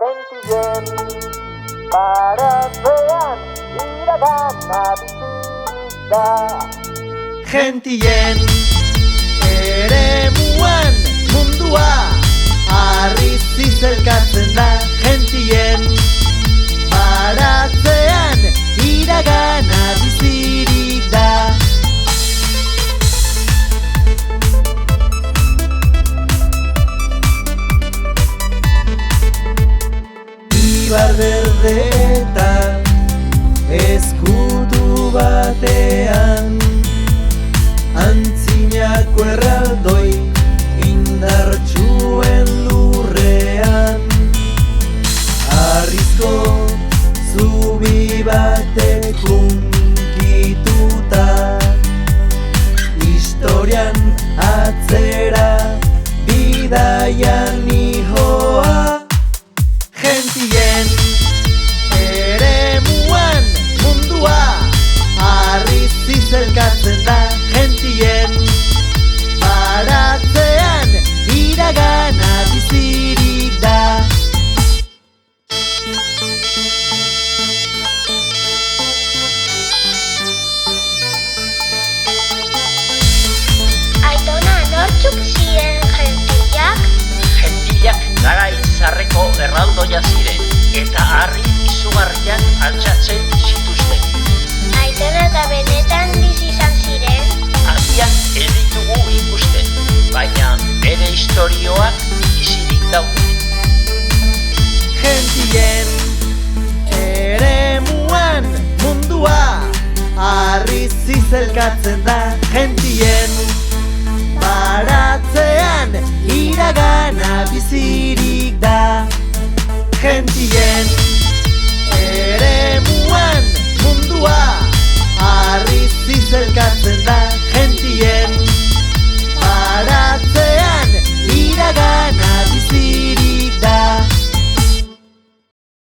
Gentien baratzean iragana bizirik da. Gentien eremuan mundua harriz zizelkatzen da. Gentien baratzean iragana bizirik da. Ibar berdetan eskutu batean antzinako erraldoi indartsuen lurrean harrizko zubi batek hunkituta historian atzera bidaian ihoa. Gentien eremuan mundua harriz zizelkatzen da. Gentien baratzean iragana bizirik da. Aitona, nortzuk ziren gentiak? Gentiak garai zarreko erraldoia ziren, eta harri izugarriak altxatzen zituzten. Aitona eta benetan bizi izan ziren? Agian ez ditugu ikusten, baina bere istorioak bizirik daude. Gentien eremuan mundua harriz zizelkatzen da. Gentien baratzean iragana bizirik da. Gentien